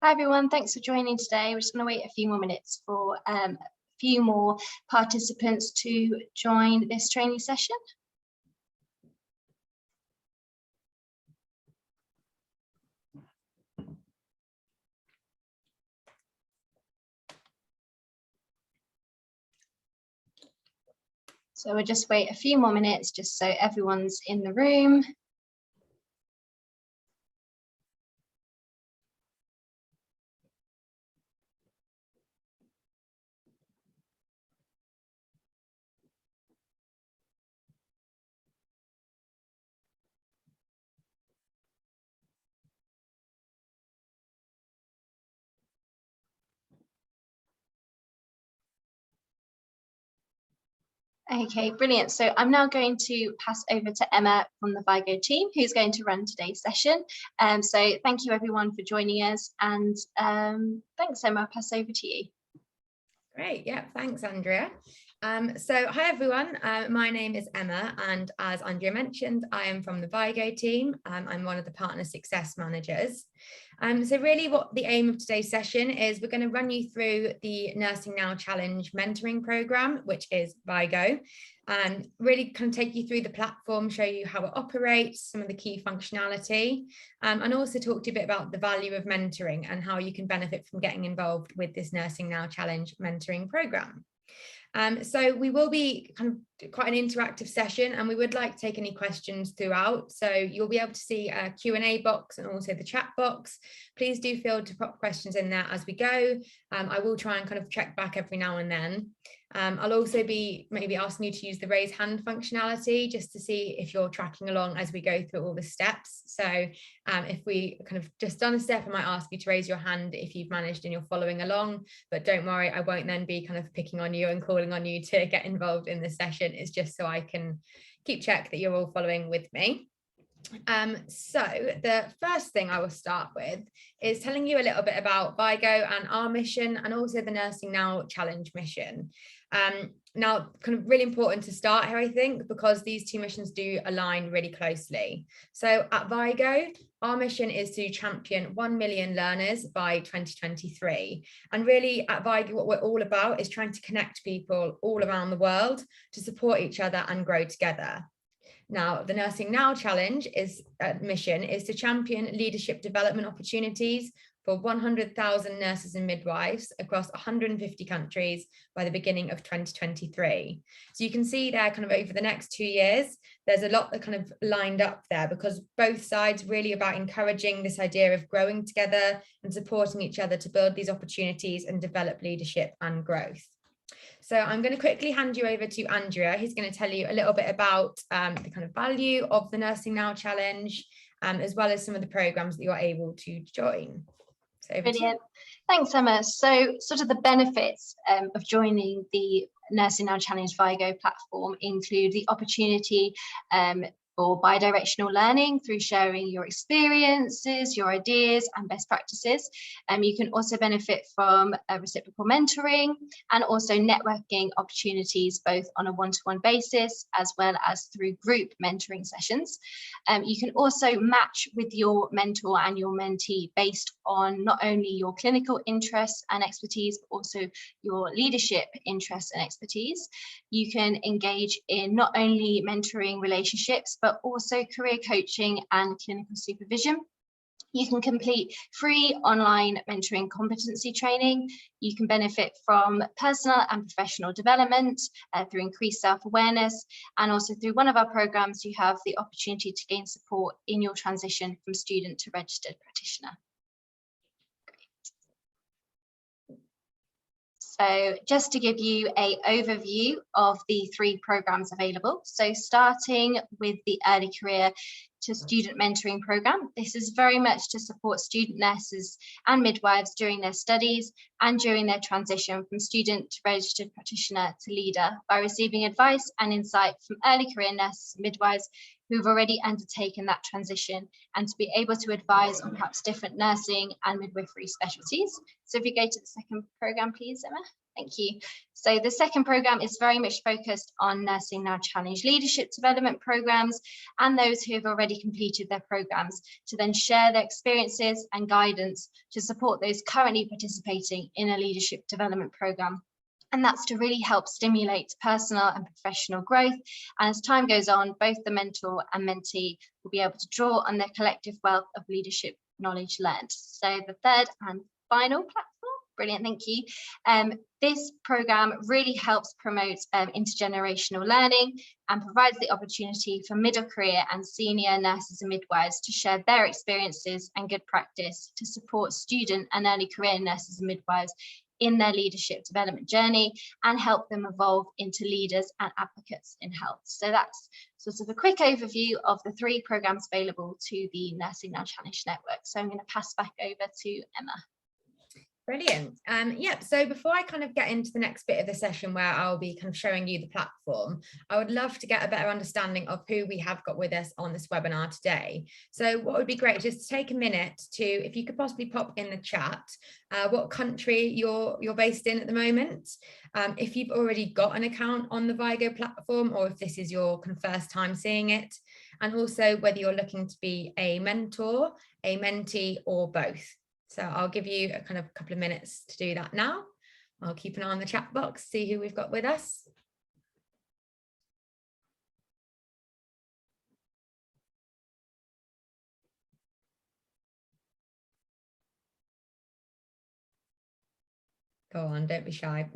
Hi everyone, thanks for joining today. We're just going to wait a few more minutes for a few more participants to join this training session. So we'll just wait a few more minutes just so everyone's in the room. Okay, brilliant. So I'm now going to pass over to Emma from the Vygo team, who's going to run today's session. So thank you everyone for joining us, and thanks Emma, I'll pass over to you. Great, yeah, thanks Andrea. So hi everyone, my name is Emma, and as Andrea mentioned, I am from the Vygo team. I'm one of the partner success managers. So really what the aim of today's session is, we're going to run you through the Nursing Now Challenge mentoring program, which is Vygo, and really kind of take you through the platform, show you how it operates, some of the key functionality, and also talk to you a bit about the value of mentoring and how you can benefit from getting involved with this Nursing Now Challenge mentoring program. So we will be kind of quite an interactive session, and we would like to take any questions throughout. So you'll be able to see a Q&A box and also the chat box. Please do feel to pop questions in there as we go. I will try and kind of check back every now and then. I'll also be maybe asking you to use the raise hand functionality just to see if you're tracking along as we go through all the steps. So if we kind of just done a step, I might ask you to raise your hand if you've managed and you're following along, but don't worry, I won't then be kind of picking on you and calling on you to get involved in the session. It's just so I can keep check that you're all following with me. So the first thing I will start with is telling you a little bit about Vygo and our mission, and also the Nursing Now Challenge mission. Now, kind of really important to start here, I think, because these two missions do align really closely. So at Vygo, our mission is to champion 1 million learners by 2023. And really at Vygo, what we're all about is trying to connect people all around the world to support each other and grow together. Now, the Nursing Now Challenge mission is to champion leadership development opportunities for 100,000 nurses and midwives across 150 countries by the beginning of 2023. So you can see there kind of over the next 2 years, there's a lot that kind of lined up there, because both sides really about encouraging this idea of growing together and supporting each other to build these opportunities and develop leadership and growth. So I'm going to quickly hand you over to Andrea, who's going to tell you a little bit about the kind of value of the Nursing Now Challenge, as well as some of the programs that you're able to join. So brilliant. Thanks, Emma. So sort of the benefits of joining the Nursing Now Challenge Vygo platform include the opportunity for bidirectional learning through sharing your experiences, your ideas and best practices. You can also benefit from reciprocal mentoring and also networking opportunities, both on a one-to-one basis as well as through group mentoring sessions. You can also match with your mentor and your mentee based on not only your clinical interests and expertise, but also your leadership interests and expertise. You can engage in not only mentoring relationships, but also career coaching and clinical supervision. You can complete free online mentoring competency training. You can benefit from personal and professional development through increased self-awareness. And also through one of our programs, you have the opportunity to gain support in your transition from student to registered practitioner. So just to give you an overview of the 3 programs available. So starting with the Early Career to Student Mentoring Program. This is very much to support student nurses and midwives during their studies and during their transition from student to registered practitioner to leader, by receiving advice and insight from early career nurses and midwives who've already undertaken that transition, and to be able to advise on perhaps different nursing and midwifery specialties. So if you go to the second program, please, Emma. Thank you. So the second programme is very much focused on Nursing Now Challenge leadership development programmes and those who have already completed their programmes to then share their experiences and guidance to support those currently participating in a leadership development programme. And that's to really help stimulate personal and professional growth. And as time goes on, both the mentor and mentee will be able to draw on their collective wealth of leadership knowledge learned. So the third and final platform, brilliant, thank you. This programme really helps promote intergenerational learning and provides the opportunity for middle career and senior nurses and midwives to share their experiences and good practice to support student and early career nurses and midwives in their leadership development journey and help them evolve into leaders and advocates in health. So that's sort of a quick overview of the 3 programmes available to the Nursing Now Challenge Network. So I'm going to pass back over to Emma. Brilliant. Yeah, so before I kind of get into the next bit of the session where I'll be kind of showing you the platform, I would love to get a better understanding of who we have got with us on this webinar today. So what would be great is to take a minute to, if you could possibly pop in the chat, what country you're based in at the moment, if you've already got an account on the Vygo platform or if this is your kind of first time seeing it, and also whether you're looking to be a mentor, a mentee, or both. So I'll give you a kind of couple of minutes to do that now. I'll keep an eye on the chat box, see who we've got with us. Go on, don't be shy.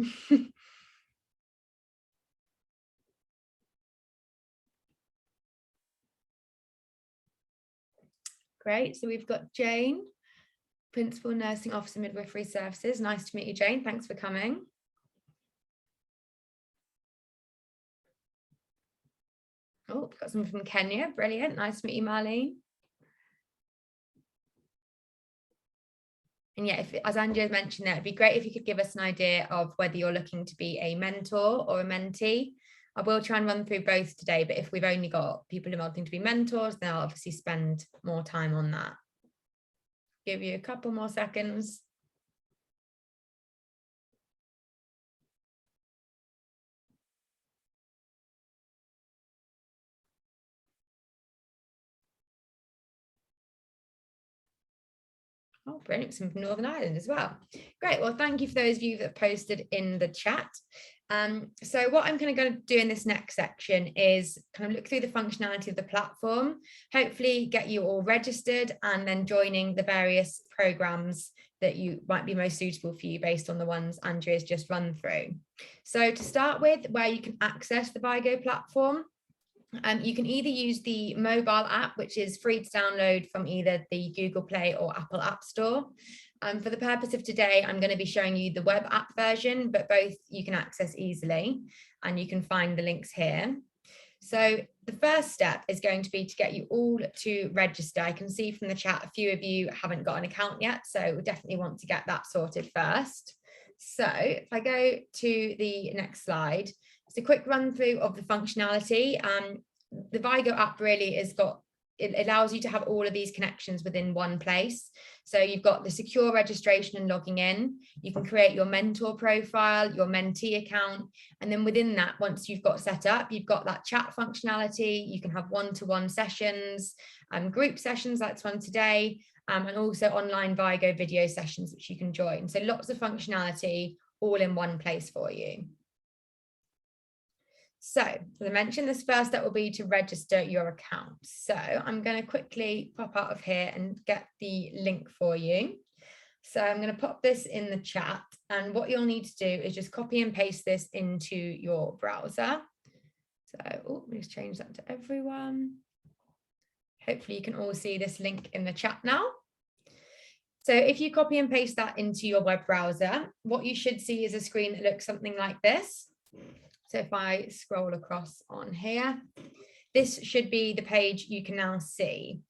Great, so we've got Jane, Principal Nursing Officer Midwifery Services. Nice to meet you, Jane. Thanks for coming. Oh, we've got someone from Kenya. Brilliant. Nice to meet you, Marlene. And yeah, if, as Andrea mentioned there, it'd be great if you could give us an idea of whether you're looking to be a mentor or a mentee. I will try and run through both today, but if we've only got people who are looking to be mentors, then I'll obviously spend more time on that. Give you a couple more seconds. Oh, brilliant. Some from Northern Ireland as well. Great. Well, thank you for those of you that posted in the chat. So what I'm going to do in this next section is kind of look through the functionality of the platform, hopefully get you all registered and then joining the various programs that you might be most suitable for you based on the ones Andrea's just run through. So to start with, where you can access the Vygo platform, you can either use the mobile app, which is free to download from either the Google Play or Apple App Store. For the purpose of today, I'm going to be showing you the web app version, but both you can access easily, and you can find the links here. So the first step is going to be to get you all to register. I can see from the chat, a few of you haven't got an account yet, so we definitely want to get that sorted first. So if I go to the next slide, it's a quick run through of the functionality. The Vygo app really it allows you to have all of these connections within one place. So you've got the secure registration and logging in. You can create your mentor profile, your mentee account. And then within that, once you've got set up, you've got that chat functionality. You can have one-to-one sessions, group sessions like this one today, and also online Vygo video sessions, which you can join. So lots of functionality all in one place for you. So, as I mentioned, this first step will be to register your account. So I'm going to quickly pop out of here and get the link for you. So I'm going to pop this in the chat, and what you'll need to do is just copy and paste this into your browser. So let me just change that to everyone. Hopefully you can all see this link in the chat now. So if you copy and paste that into your web browser, what you should see is a screen that looks something like this. So if I scroll across on here, this should be the page you can now see.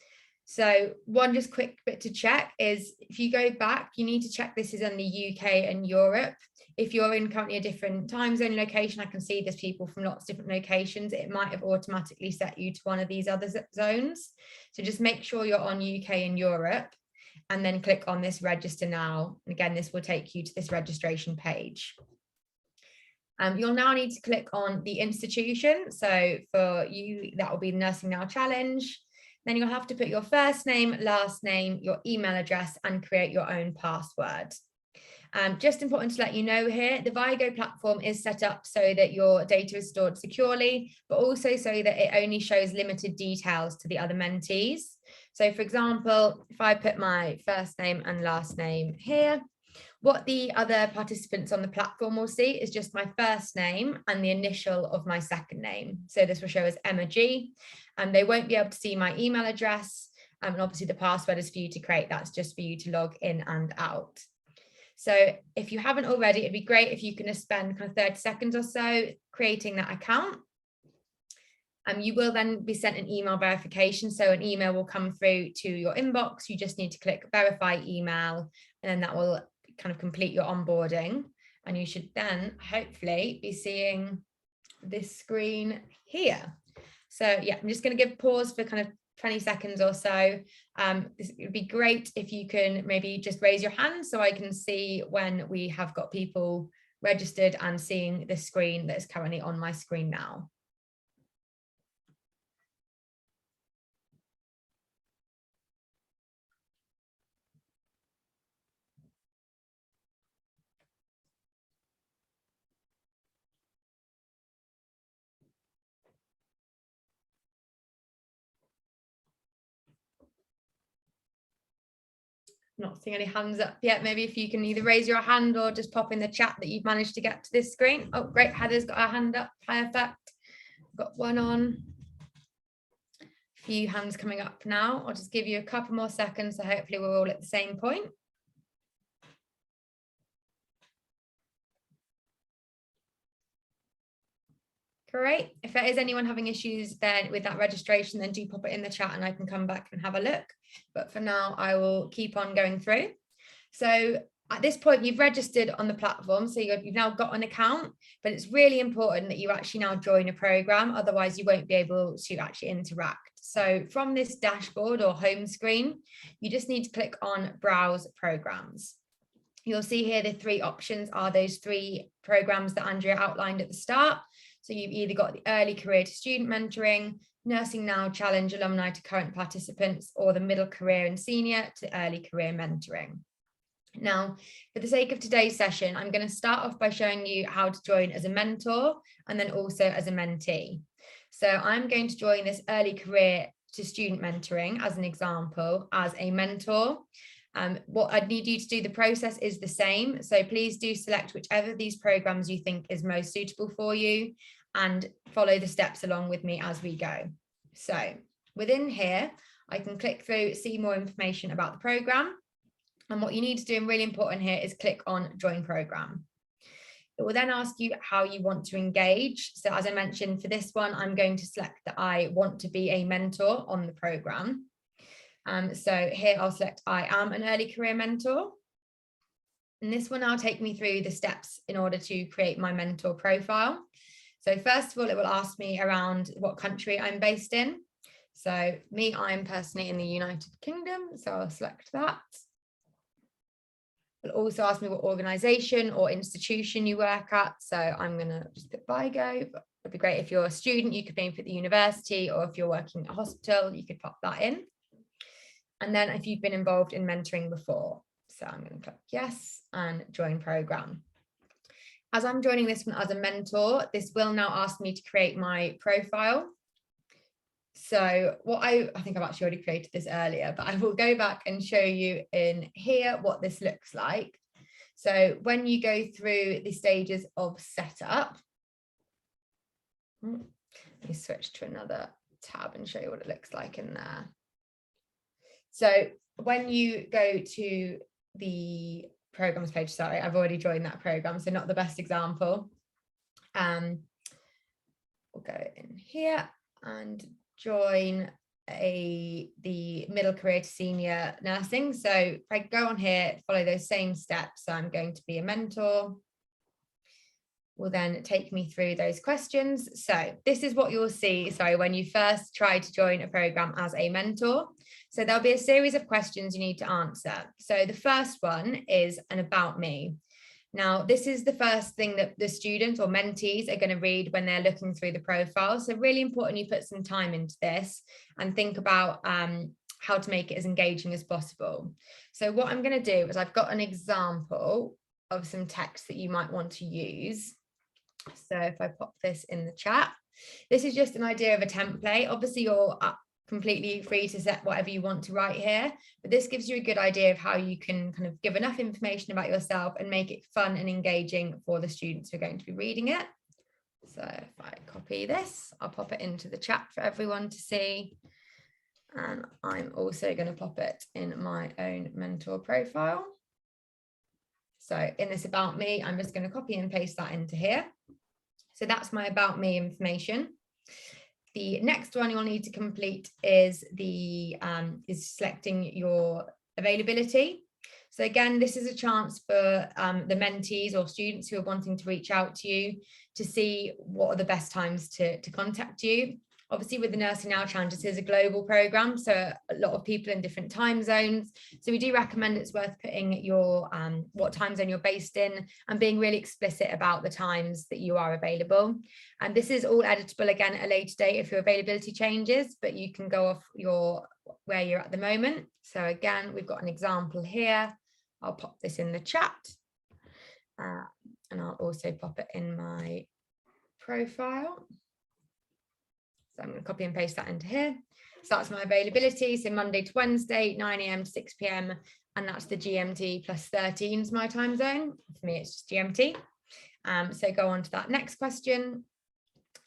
So one just quick bit to check is if you go back, you need to check this is in the UK and Europe. If you're in currently a different time zone location, I can see there's people from lots of different locations. It might have automatically set you to one of these other zones. So just make sure you're on UK and Europe and then click on this register now. And again, this will take you to this registration page. You'll now need to click on the institution. So for you, that will be the Nursing Now Challenge. Then you'll have to put your first name, last name, your email address, and create your own password. Just important to let you know here, the Vygo platform is set up so that your data is stored securely, but also so that it only shows limited details to the other mentees. So for example, if I put my first name and last name here, what the other participants on the platform will see is just my first name and the initial of my second name. So this will show as Emma G, and they won't be able to see my email address. And obviously the password is for you to create. That's just for you to log in and out. So if you haven't already, it'd be great if you can just spend kind of 30 seconds or so creating that account. You will then be sent an email verification. So an email will come through to your inbox. You just need to click verify email, and then that will kind of complete your onboarding. And you should then hopefully be seeing this screen here. So yeah, I'm just going to give pause for kind of 20 seconds or so. It would be great if you can maybe just raise your hand so I can see when we have got people registered and seeing this screen that is currently on my screen now. Not seeing any hands up yet. Maybe if you can either raise your hand or just pop in the chat that you've managed to get to this screen. Oh, great. Heather's got her hand up. Perfect. Got one on. A few hands coming up now. I'll just give you a couple more seconds. So hopefully we're all at the same point. Great. If there is anyone having issues then with that registration, then do pop it in the chat and I can come back and have a look. But for now, I will keep on going through. So at this point, you've registered on the platform. So you've now got an account, but it's really important that you actually now join a program. Otherwise, you won't be able to actually interact. So from this dashboard or home screen, you just need to click on Browse Programs. You'll see here the three options are those three programs that Andrea outlined at the start. So you've either got the Early Career to Student Mentoring, Nursing Now Challenge Alumni to Current Participants, or the Middle Career and Senior to Early Career Mentoring. Now, for the sake of today's session, I'm going to start off by showing you how to join as a mentor and then also as a mentee. So I'm going to join this Early Career to Student Mentoring as an example as a mentor. What I'd need you to do, the process is the same. So please do select whichever of these programs you think is most suitable for you and follow the steps along with me as we go. So within here, I can click through, see more information about the program. And what you need to do, and really important here, is click on Join Program. It will then ask you how you want to engage. So as I mentioned, for this one, I'm going to select that I want to be a mentor on the program. So here I'll select I am an early career mentor. And this will now take me through the steps in order to create my mentor profile. So first of all, it will ask me around what country I'm based in. So me, I'm personally in the United Kingdom, so I'll select that. It'll also ask me what organization or institution you work at. So I'm going to just put Vygo. But it'd be great if you're a student, you could maybe put the university, or if you're working at a hospital, you could pop that in. And then if you've been involved in mentoring before. So I'm going to click yes and join program. As I'm joining this one as a mentor, this will now ask me to create my profile. So what I think I've actually already created this earlier, but I will go back and show you in here what this looks like. So when you go through the stages of setup, let me switch to another tab and show you what it looks like in there. So when you go to the programs page, sorry, I've already joined that program, so not the best example. We'll go in here and join the middle career to senior nursing. So if I go on here, follow those same steps. So I'm going to be a mentor. Will then take me through those questions. So this is what you'll see, sorry, when you first try to join a program as a mentor. So there'll be a series of questions you need to answer. So the first one is an about me. Now, this is the first thing that the students or mentees are going to read when they're looking through the profile. So really important you put some time into this and think about how to make it as engaging as possible. So what I'm going to do is I've got an example of some text that you might want to use. So if I pop this in the chat, this is just an idea of a template. Obviously, you're completely free to set whatever you want to write here, but this gives you a good idea of how you can kind of give enough information about yourself and make it fun and engaging for the students who are going to be reading it. So if I copy this, I'll pop it into the chat for everyone to see. And I'm also going to pop it in my own mentor profile. So in this about me, I'm just going to copy and paste that into here. So that's my about me information. The next one you'll need to complete is selecting your availability. So again, this is a chance for the mentees or students who are wanting to reach out to you to see what are the best times to contact you. Obviously, with the Nursing Now Challenge, this is a global program, so a lot of people in different time zones. So we do recommend it's worth putting your what time zone you're based in and being really explicit about the times that you are available. And this is all editable again at a later date if your availability changes, but you can go off where you're at the moment. So again, we've got an example here. I'll pop this in the chat, and I'll also pop it in my profile. So I'm going to copy and paste that into here. So that's my availability. So Monday to Wednesday, 9 AM to 6 PM. And that's the GMT plus 13 is my time zone. For me, it's just GMT. So go on to that next question.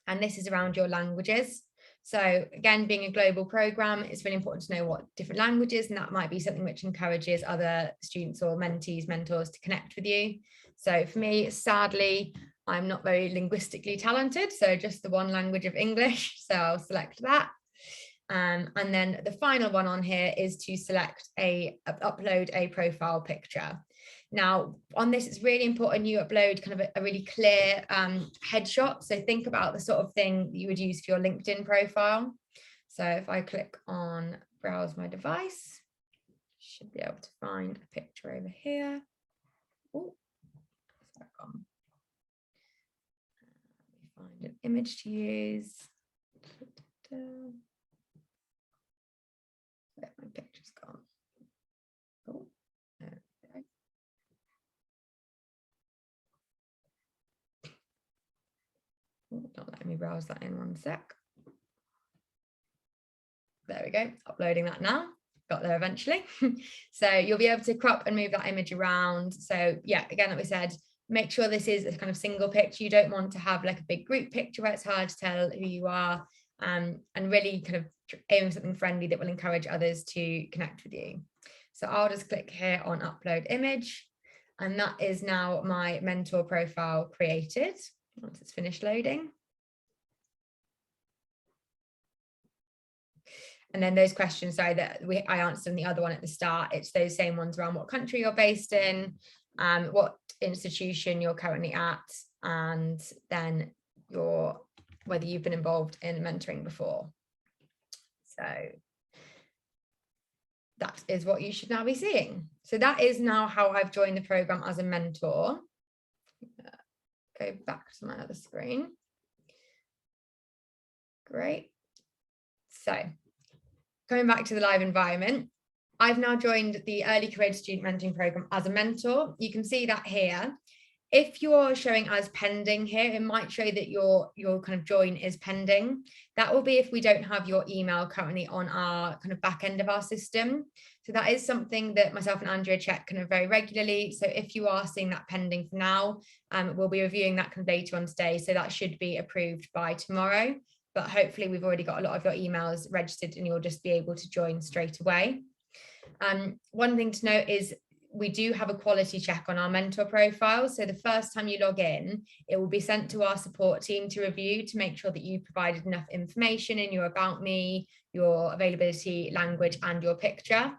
And this is around your languages. So again, being a global program, it's really important to know what different languages, and that might be something which encourages other students or mentees, mentors to connect with you. So for me, sadly, I'm not very linguistically talented, so just the one language of English. So I'll select that. And then the final one on here is to select upload a profile picture. Now on this, it's really important you upload kind of a really clear headshot. So think about the sort of thing that you would use for your LinkedIn profile. So if I click on browse my device, should be able to find a picture over here. Oh, sorry, gone. Find an image to use. Where my picture's gone. Oh, there we go. Oh, not letting me browse that in one sec. There we go, uploading that now. Got there eventually. So you'll be able to crop and move that image around. So yeah, again, like we said, make sure this is a kind of single picture. You don't want to have like a big group picture where it's hard to tell who you are, and really kind of aim for something friendly that will encourage others to connect with you. So I'll just click here on upload image, and that is now my mentor profile created once it's finished loading. And then those questions, sorry, that I answered in the other one at the start, it's those same ones around what country you're based in, what institution you're currently at, and then whether you've been involved in mentoring before. So that is what you should now be seeing. So that is now how I've joined the program as a mentor. Go back to my other screen. Great. So coming back to the live environment, I've now joined the Early Career Student Mentoring Program as a mentor. You can see that here. If you're showing as pending here, it might show that your kind of join is pending. That will be if we don't have your email currently on our kind of back end of our system. So that is something that myself and Andrea check kind of very regularly. So if you are seeing that pending for now, we'll be reviewing that kind of later on today. So that should be approved by tomorrow. But hopefully we've already got a lot of your emails registered and you'll just be able to join straight away. One thing to note is we do have a quality check on our mentor profile. So the first time you log in, it will be sent to our support team to review to make sure that you provided enough information in your about me, your availability, language, and your picture.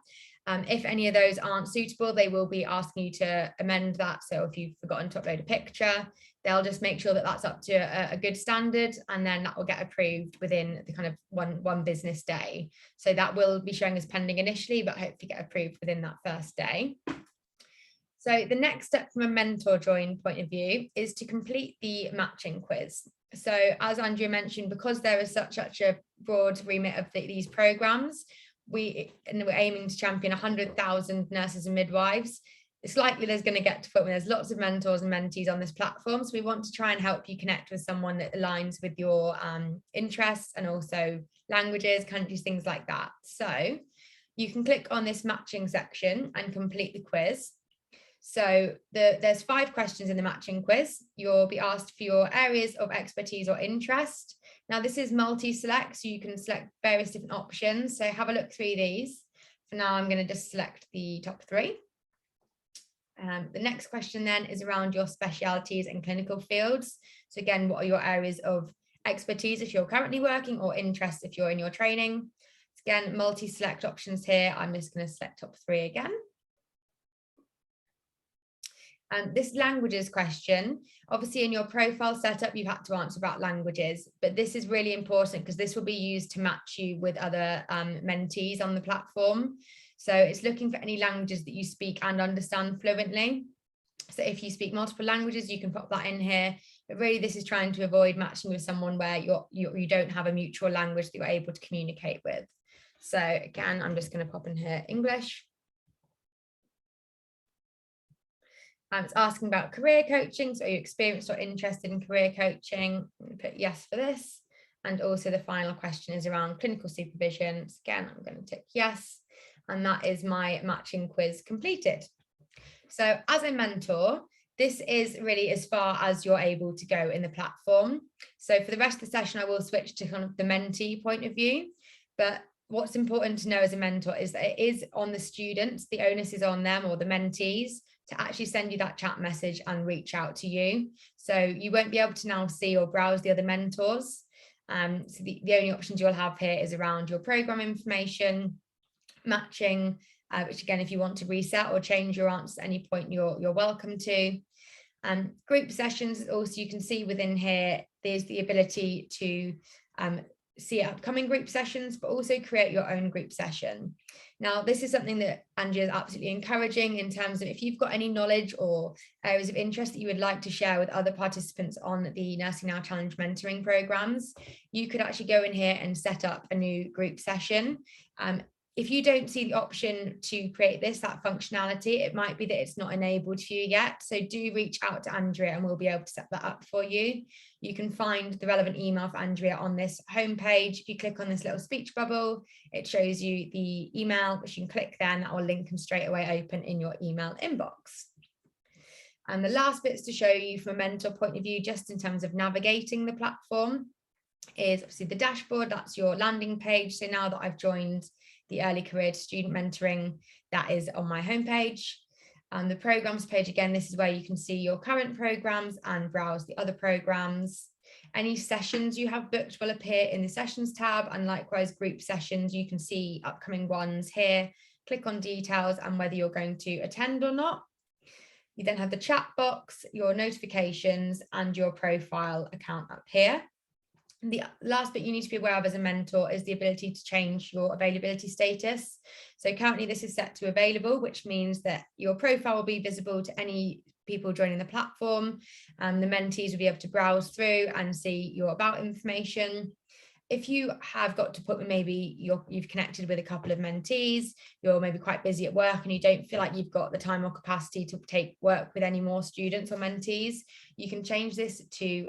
If any of those aren't suitable, they will be asking you to amend that. So if you've forgotten to upload a picture, they'll just make sure that that's up to a good standard, and then that will get approved within the kind of one business day. So that will be showing as pending initially, but hopefully get approved within that first day. So the next step from a mentor join point of view is to complete the matching quiz. So as Andrea mentioned, because there is such a broad remit of these programs, we're aiming to champion 100,000 nurses and midwives. It's likely there's going to get to a point where there's lots of mentors and mentees on this platform. So we want to try and help you connect with someone that aligns with your interests and also languages, countries, things like that. So you can click on this matching section and complete the quiz. So there's 5 questions in the matching quiz. You'll be asked for your areas of expertise or interest. Now this is multi-select, so you can select various different options. So have a look through these. For now, I'm going to just select the top 3. The next question then is around your specialities and clinical fields. So again, what are your areas of expertise if you're currently working, or interest if you're in your training? Again, multi-select options here. I'm just going to select top 3 again. This languages question, obviously in your profile setup, you've had to answer about languages, but this is really important because this will be used to match you with other mentees on the platform. So it's looking for any languages that you speak and understand fluently. So if you speak multiple languages, you can pop that in here, but really this is trying to avoid matching with someone where you don't have a mutual language that you're able to communicate with. So again, I'm just going to pop in here English. It's asking about career coaching. So are you experienced or interested in career coaching? I'm going to put yes for this. And also the final question is around clinical supervision. So again, I'm going to tick yes. And that is my matching quiz completed. So as a mentor, this is really as far as you're able to go in the platform. So for the rest of the session, I will switch to kind of the mentee point of view. But what's important to know as a mentor is that it is on the students, the onus is on them or the mentees to actually send you that chat message and reach out to you. So you won't be able to now see or browse the other mentors. So the only options you'll have here is around your program information, matching, which again, if you want to reset or change your answers at any point, you're welcome to. Group sessions, also you can see within here, there's the ability to see upcoming group sessions, but also create your own group session. Now, this is something that Andrea is absolutely encouraging in terms of if you've got any knowledge or areas of interest that you would like to share with other participants on the Nursing Now Challenge mentoring programs, you could actually go in here and set up a new group session. If you don't see the option to create that functionality, it might be that it's not enabled for you yet. So do reach out to Andrea and we'll be able to set that up for you. You can find the relevant email for Andrea on this homepage. If you click on this little speech bubble, it shows you the email, which you can click then, that will link and straight away open in your email inbox. And the last bits to show you from a mentor point of view, just in terms of navigating the platform, is obviously the dashboard. That's your landing page. So now that I've joined the early career to student mentoring, that is on my homepage. And the programs page, again, this is where you can see your current programs and browse the other programs. Any sessions you have booked will appear in the sessions tab, and likewise group sessions, you can see upcoming ones here. Click on details and whether you're going to attend or not. You then have the chat box, your notifications, and your profile account up here. The last bit you need to be aware of as a mentor is the ability to change your availability status. So currently this is set to available, which means that your profile will be visible to any people joining the platform. The mentees will be able to browse through and see your about information. If you have got to put, maybe you've connected with a couple of mentees, you're maybe quite busy at work and you don't feel like you've got the time or capacity to take work with any more students or mentees, you can change this to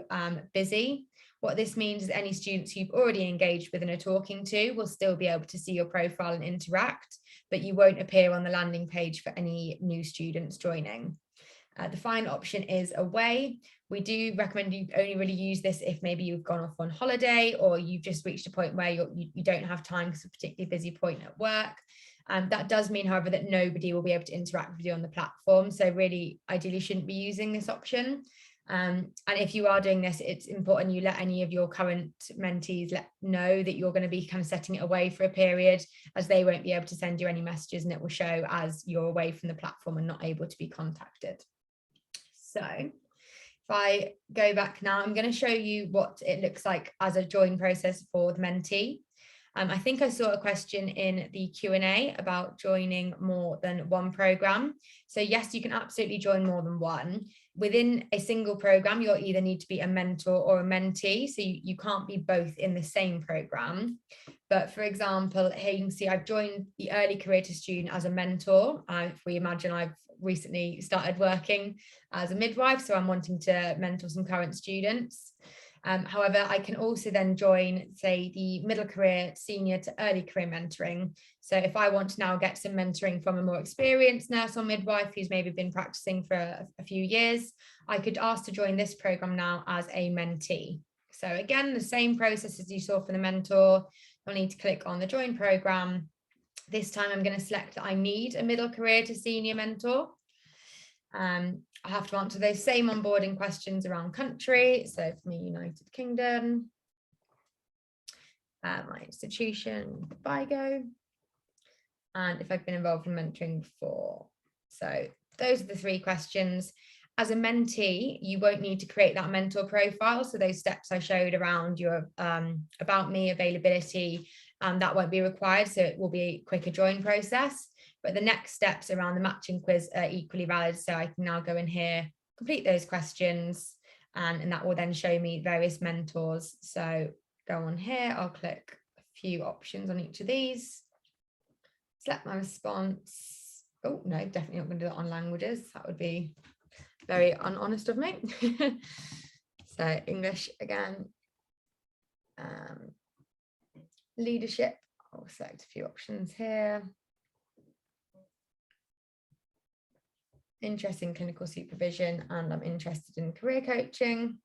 busy. What this means is any students you've already engaged with and are talking to will still be able to see your profile and interact, but you won't appear on the landing page for any new students joining. The final option is away. We do recommend you only really use this if maybe you've gone off on holiday or you've just reached a point where you don't have time because of a particularly busy point at work. That does mean, however, that nobody will be able to interact with you on the platform. So really, ideally, shouldn't be using this option. And if you are doing this, it's important you let any of your current mentees know that you're going to be kind of setting it away for a period, as they won't be able to send you any messages and it will show as you're away from the platform and not able to be contacted. So if I go back now, I'm going to show you what it looks like as a join process for the mentee. I think I saw a question in the Q&A about joining more than one program. So yes, you can absolutely join more than one. Within a single program, you'll either need to be a mentor or a mentee. So you can't be both in the same program. But for example, here you can see I've joined the early career to student as a mentor. If we imagine I've recently started working as a midwife, so I'm wanting to mentor some current students. However, I can also then join, say, the middle career, senior to early career mentoring. So if I want to now get some mentoring from a more experienced nurse or midwife who's maybe been practicing for a few years, I could ask to join this program now as a mentee. So again, the same process as you saw for the mentor. You'll need to click on the join program. This time I'm going to select that I need a middle career to senior mentor. I have to answer those same onboarding questions around country. So for me, United Kingdom, my institution, Vygo, and if I've been involved in mentoring before. So those are the 3 questions. As a mentee, you won't need to create that mentor profile. So those steps I showed around your about me, availability, that won't be required. So it will be a quicker join process. But the next steps around the matching quiz are equally valid. So I can now go in here, complete those questions, and that will then show me various mentors. So go on here, I'll click a few options on each of these. Select my response. Oh, no, definitely not going to do that on languages. That would be very unhonest of me. So English again. Leadership, I'll select a few options here. Interest in clinical supervision, and I'm interested in career coaching.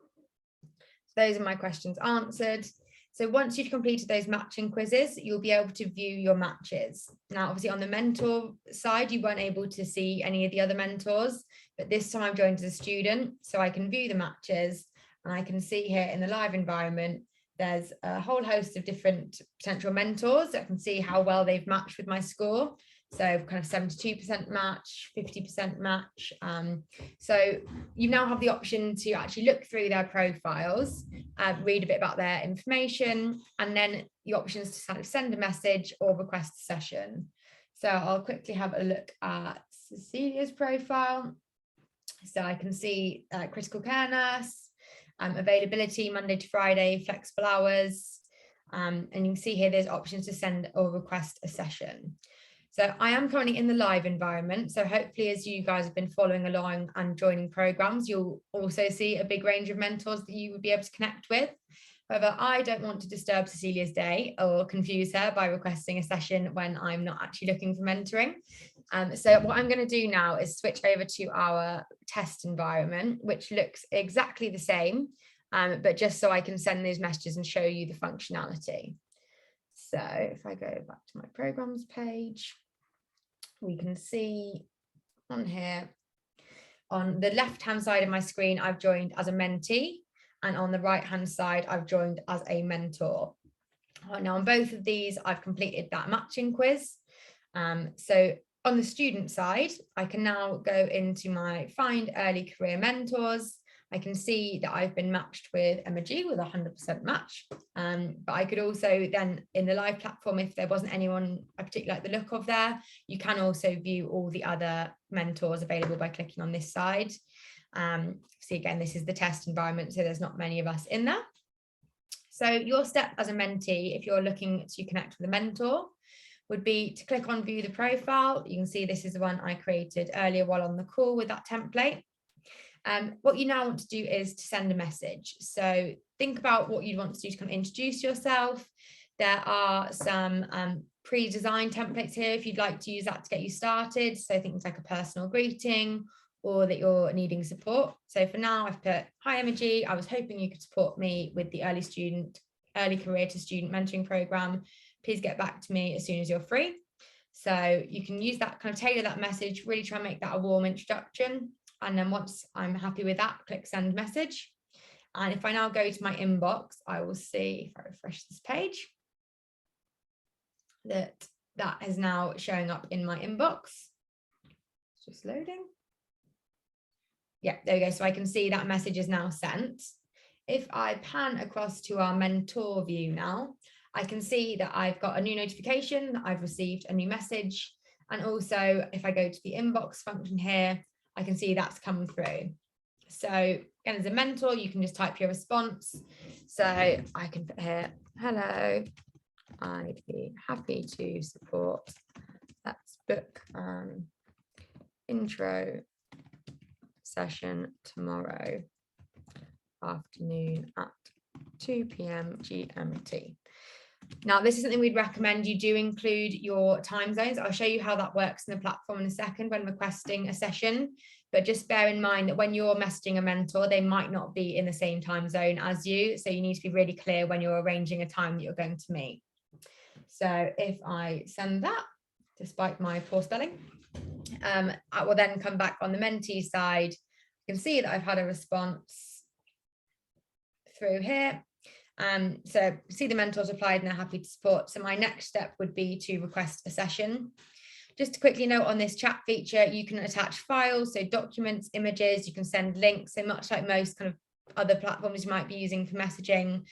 So those are my questions answered. So once you've completed those matching quizzes, you'll be able to view your matches. Now, obviously on the mentor side, you weren't able to see any of the other mentors, but this time I've joined as a student, so I can view the matches, and I can see here in the live environment, there's a whole host of different potential mentors. I can see how well they've matched with my score. So kind of 72% match, 50% match. So you now have the option to actually look through their profiles, read a bit about their information, and then the options to kind of send a message or request a session. So I'll quickly have a look at Cecilia's profile. So I can see critical care nurse, availability Monday to Friday, flexible hours. And you can see here there's options to send or request a session. So I am currently in the live environment. So hopefully as you guys have been following along and joining programs, you'll also see a big range of mentors that you would be able to connect with. However, I don't want to disturb Cecilia's day or confuse her by requesting a session when I'm not actually looking for mentoring. So what I'm going to do now is switch over to our test environment, which looks exactly the same, but just so I can send those messages and show you the functionality. So if I go back to my programs page, we can see on here, on the left-hand side of my screen, I've joined as a mentee, and on the right-hand side, I've joined as a mentor. Now, on both of these, I've completed that matching quiz. So on the student side, I can now go into my Find Early Career Mentors. I can see that I've been matched with Emma G with 100% match. But I could also then in the live platform, if there wasn't anyone I particularly like the look of there, you can also view all the other mentors available by clicking on this side. See, again, this is the test environment, so there's not many of us in there. So your step as a mentee, if you're looking to connect with a mentor, would be to click on view the profile. You can see this is the one I created earlier while on the call with that template. What you now want to do is to send a message. So think about what you want to do to kind of introduce yourself. There are some pre-designed templates here if you'd like to use that to get you started. So things like a personal greeting or that you're needing support. So for now, I've put, hi Emma G, I was hoping you could support me with the early career to student mentoring program. Please get back to me as soon as you're free. So you can use that, kind of tailor that message, really try and make that a warm introduction. And then once I'm happy with that, click send message. And if I now go to my inbox, I will see, if I refresh this page, that is now showing up in my inbox. It's just loading. Yeah, there we go. So I can see that message is now sent. If I pan across to our mentor view now, I can see that I've got a new notification, that I've received a new message. And also if I go to the inbox function here, I can see that's come through. So again, as a mentor, you can just type your response. So I can put here, hello, I'd be happy to support. Let's book an intro session tomorrow afternoon at 2 p.m. GMT. Now, this is something we'd recommend you do include your time zones. I'll show you how that works in the platform in a second when requesting a session. But just bear in mind that when you're messaging a mentor, they might not be in the same time zone as you. So you need to be really clear when you're arranging a time that you're going to meet. So if I send that, despite my poor spelling, I will then come back on the mentee side. You can see that I've had a response through here. So see the mentors replied and they're happy to support. So my next step would be to request a session. Just to quickly note on this chat feature, you can attach files, so documents, images, you can send links. So much like most kind of other platforms you might be using for messaging,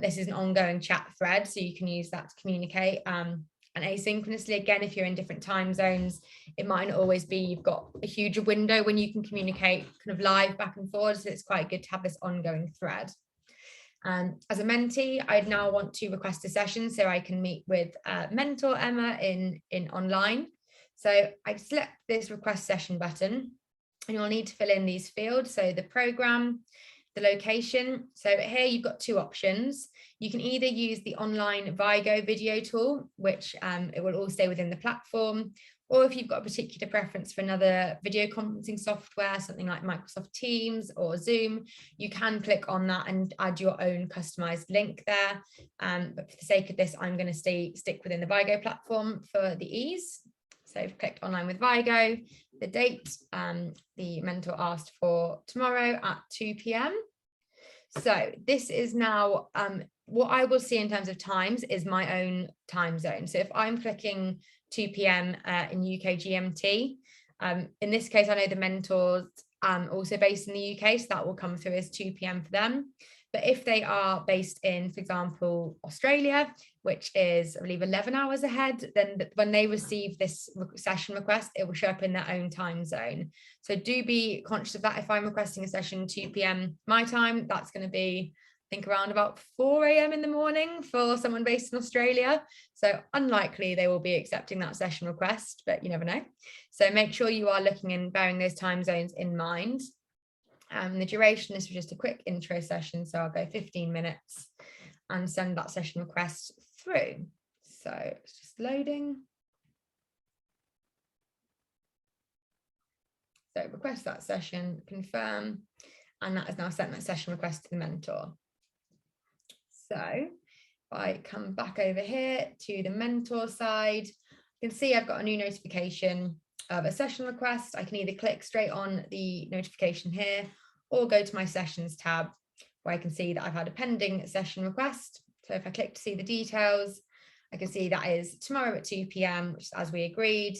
this is an ongoing chat thread, so you can use that to communicate. And asynchronously, again, if you're in different time zones, it might not always be you've got a huge window when you can communicate kind of live back and forward. So it's quite good to have this ongoing thread. As a mentee, I'd now want to request a session so I can meet with mentor Emma in online. So I select this request session button and you'll need to fill in these fields. So the program, the location. So here you've got two options. You can either use the online Vygo video tool, which it will all stay within the platform, or if you've got a particular preference for another video conferencing software, something like Microsoft Teams or Zoom, you can click on that and add your own customized link there. But for the sake of this, I'm going to stick within the Vygo platform for the ease. So I've clicked online with Vygo, the date, the mentor asked for tomorrow at 2 p.m. So this is now what I will see in terms of times is my own time zone. So if I'm clicking 2 p.m. In UK GMT, in this case, I know the mentors also based in the UK, so that will come through as 2 p.m. for them. But if they are based in, for example, Australia, which is, I believe, 11 hours ahead, then when they receive this session request, it will show up in their own time zone. So do be conscious of that. If I'm requesting a session 2 p.m. my time, that's going to be, I think, around about 4 a.m. in the morning for someone based in Australia. So unlikely they will be accepting that session request, but you never know. So make sure you are looking and bearing those time zones in mind. The duration, this was just a quick intro session, so I'll go 15 minutes and send that session request through. So it's just loading. So request that session, confirm, and that has now sent that session request to the mentor. So if I come back over here to the mentor side, you can see I've got a new notification of a session request. I can either click straight on the notification here or go to my sessions tab where I can see that I've had a pending session request. So if I click to see the details, I can see that is tomorrow at 2 p.m, which is as we agreed.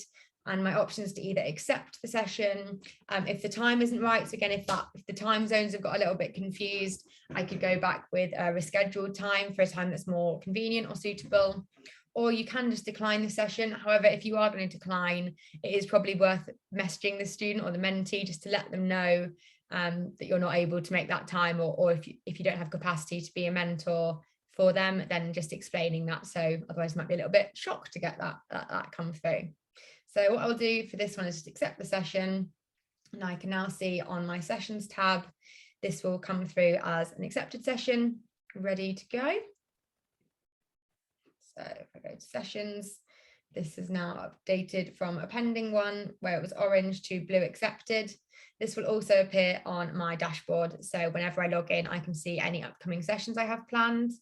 And my options to either accept the session, if the time isn't right. So again, if the time zones have got a little bit confused, I could go back with a rescheduled time for a time that's more convenient or suitable. Or you can just decline the session. However, if you are going to decline, it is probably worth messaging the student or the mentee just to let them know that you're not able to make that time, or if you don't have capacity to be a mentor for them, then just explaining that. So otherwise you might be a little bit shocked to get that come through. So what I'll do for this one is just accept the session, and I can now see on my sessions tab, this will come through as an accepted session, ready to go. So if I go to sessions, this is now updated from a pending one where it was orange to blue accepted. This will also appear on my dashboard. So whenever I log in, I can see any upcoming sessions I have planned.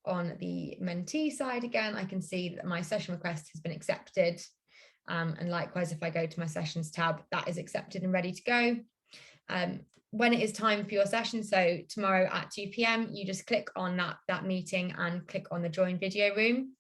On the mentee side, again, I can see that my session request has been accepted. And likewise, if I go to my sessions tab, that is accepted and ready to go. When it is time for your session, so tomorrow at 2 p.m, you just click on that meeting and click on the join video room.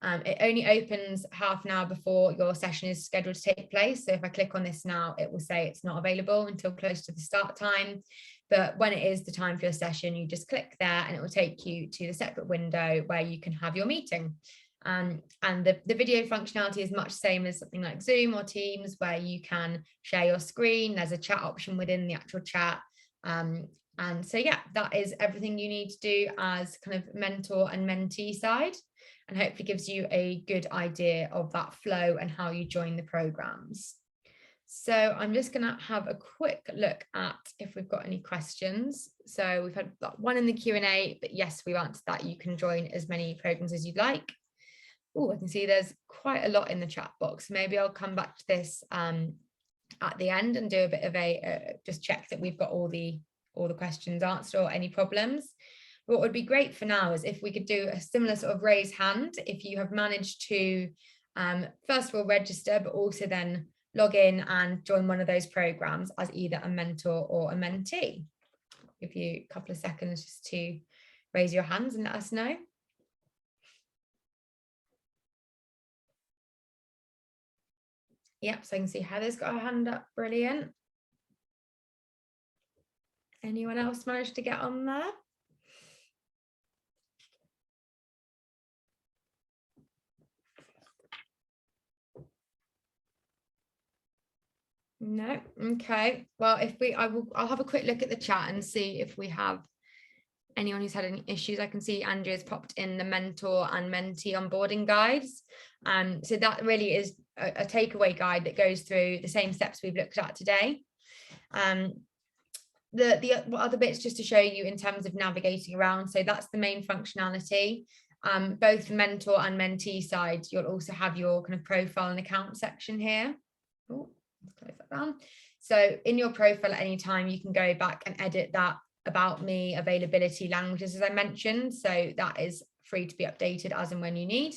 It only opens half an hour before your session is scheduled to take place. So if I click on this now, it will say it's not available until close to the start time. But when it is the time for your session, you just click there and it will take you to the separate window where you can have your meeting. And the video functionality is much the same as something like Zoom or Teams, where you can share your screen. There's a chat option within the actual chat. And so, yeah, that is everything you need to do as kind of mentor and mentee side, and hopefully gives you a good idea of that flow and how you join the programs. So I'm just going to have a quick look at if we've got any questions. So we've had one in the Q&A, but yes, we've answered that. You can join as many programs as you'd like. Oh, I can see there's quite a lot in the chat box. Maybe I'll come back to this at the end and do a bit of just check that we've got all the questions answered or any problems. But what would be great for now is if we could do a similar sort of raise hand if you have managed to first of all register, but also then log in and join one of those programs as either a mentor or a mentee. I'll give you a couple of seconds just to raise your hands and let us know. Yep, so I can see Heather's got her hand up. Brilliant. Anyone else managed to get on there? No. Okay. Well, I'll have a quick look at the chat and see if we have anyone who's had any issues. I can see Andrea's popped in the mentor and mentee onboarding guides. So that really is a takeaway guide that goes through the same steps we've looked at today. The other bits just to show you in terms of navigating around. So that's the main functionality. Both mentor and mentee side, you'll also have your kind of profile and account section here. Oh, let's close that down. So in your profile at any time, you can go back and edit that about me, availability, languages, as I mentioned. So that is free to be updated as and when you need.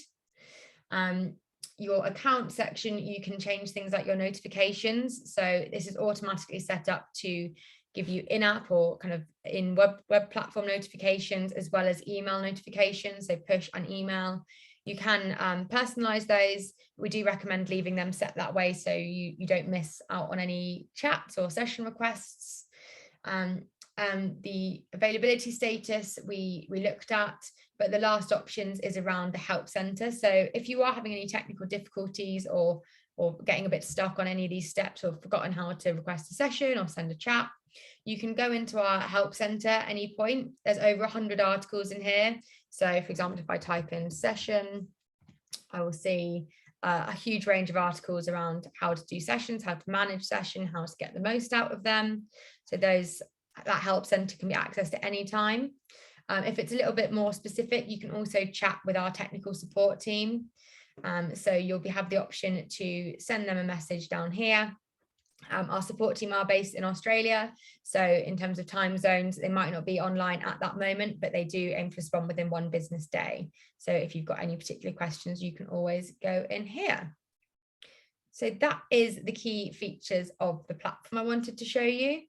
Your account section, you can change things like your notifications. So this is automatically set up to give you in-app or kind of in web platform notifications, as well as email notifications, so push and email. You can personalize those. We do recommend leaving them set that way so you don't miss out on any chats or session requests. The availability status we looked at, but the last options is around the help center. So if you are having any technical difficulties or getting a bit stuck on any of these steps or forgotten how to request a session or send a chat, you can go into our help center at any point. There's over 100 articles in here. So for example, if I type in session, I will see a huge range of articles around how to do sessions, how to manage session, how to get the most out of them. So that help center can be accessed at any time. If it's a little bit more specific, you can also chat with our technical support team. So you'll have the option to send them a message down here. Our support team are based in Australia, so in terms of time zones, they might not be online at that moment, but they do aim to respond within 1 business day. So if you've got any particular questions, you can always go in here. So that is the key features of the platform I wanted to show you.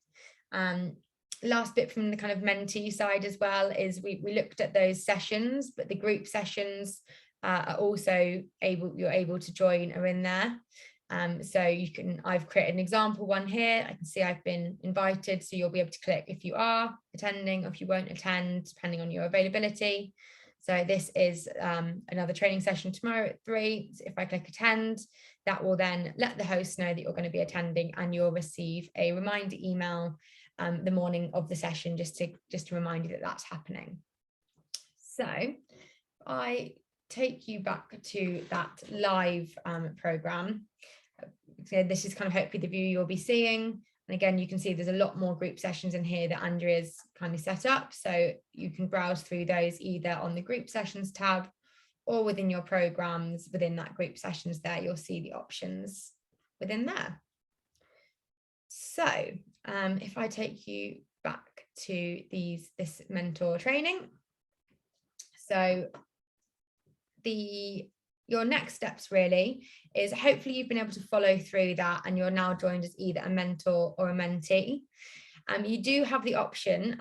Last bit from the kind of mentee side as well is we looked at those sessions, but the group sessions are also you're able to join are in there. So I've created an example one here. I can see I've been invited, so you'll be able to click if you are attending or if you won't attend, depending on your availability. So this is another training session tomorrow at 3. So if I click attend, that will then let the host know that you're going to be attending, and you'll receive a reminder email the morning of the session just to remind you that that's happening. So I take you back to that live program. So this is kind of hopefully the view you'll be seeing. And again, you can see there's a lot more group sessions in here that Andrea's kindly set up. So you can browse through those either on the group sessions tab or within your programs. Within that group sessions there, you'll see the options within there. So if I take you back to this mentor training. So your next steps really is hopefully you've been able to follow through that and you're now joined as either a mentor or a mentee. You do have the option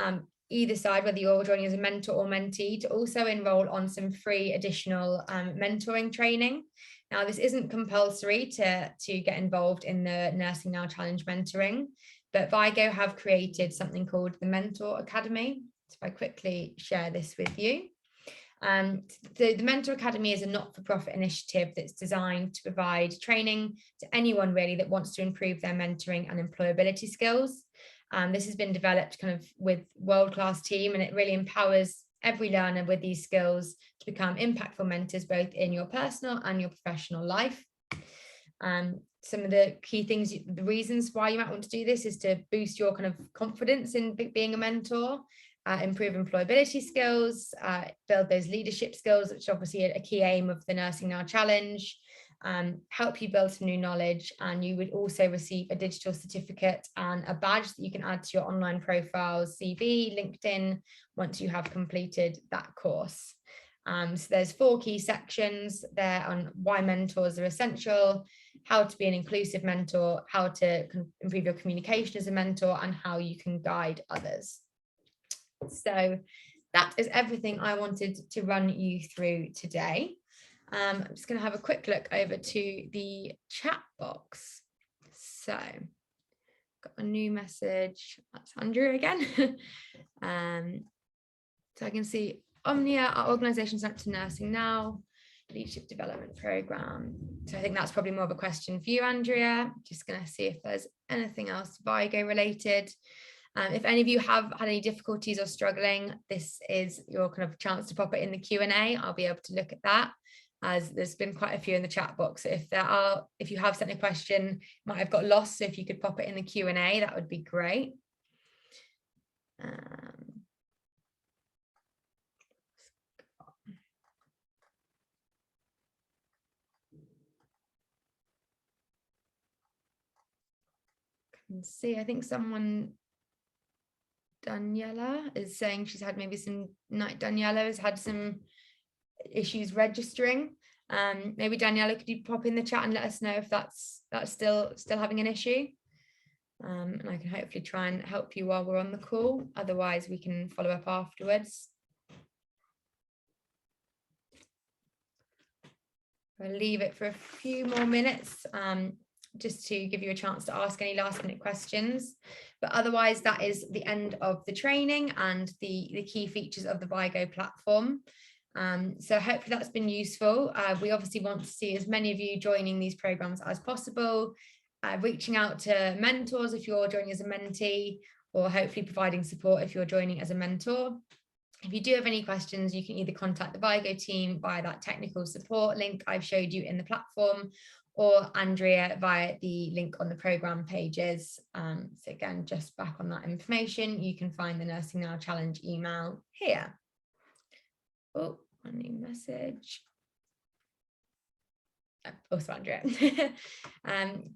either side, whether you're joining as a mentor or mentee, to also enroll on some free additional mentoring training. Now, this isn't compulsory to get involved in the Nursing Now Challenge mentoring, but Vygo have created something called the Mentor Academy. So if I quickly share this with you. The Mentor Academy is a not-for-profit initiative that's designed to provide training to anyone really that wants to improve their mentoring and employability skills. This has been developed kind of with world-class team, and it really empowers every learner with these skills to become impactful mentors both in your personal and your professional life. Some of the key things, the reasons why you might want to do this is to boost your kind of confidence in being a mentor, improve employability skills, build those leadership skills, which is obviously a key aim of the Nursing Now Challenge, help you build some new knowledge, and you would also receive a digital certificate and a badge that you can add to your online profiles, CV, LinkedIn, once you have completed that course. So there's 4 key sections there on why mentors are essential, how to be an inclusive mentor, how to improve your communication as a mentor, and how you can guide others. So that is everything I wanted to run you through today. I'm just going to have a quick look over to the chat box. So got a new message. That's Andrew again. So I can see Omnia, our organisation sent to Nursing Now, leadership development program. So I think that's probably more of a question for you, Andrea. Just going to see if there's anything else Vygo related. If any of you have had any difficulties or struggling, this is your kind of chance to pop it in the Q&A. I'll be able to look at that, as there's been quite a few in the chat box. If you have sent a question, might have got lost. So if you could pop it in the Q&A, that would be great. Can see, I think someone, Daniela, is saying she's had maybe some, Daniela has had some issues registering. Maybe Daniela, could you pop in the chat and let us know if that's still having an issue? And I can hopefully try and help you while we're on the call. Otherwise, we can follow up afterwards. I'll leave it for a few more minutes, just to give you a chance to ask any last minute questions. But otherwise, that is the end of the training and the key features of the Vygo platform. So hopefully that's been useful. We obviously want to see as many of you joining these programs as possible, reaching out to mentors if you're joining as a mentee, or hopefully providing support if you're joining as a mentor. If you do have any questions, you can either contact the Vygo team via that technical support link I've showed you in the platform, or Andrea via the link on the program pages. So again, just back on that information, you can find the Nursing Now Challenge email here. Oh, a new message. Also Andrea.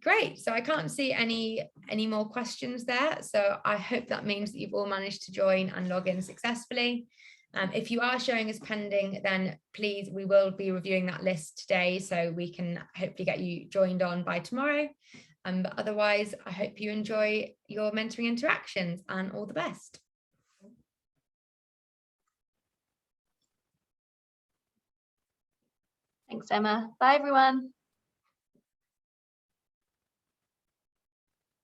Great, so I can't see any more questions there, so I hope that means that you've all managed to join and log in successfully. If you are showing as pending, then please, we will be reviewing that list today, so we can hopefully get you joined on by tomorrow. But otherwise, I hope you enjoy your mentoring interactions, and all the best. Thanks, Emma. Bye, everyone.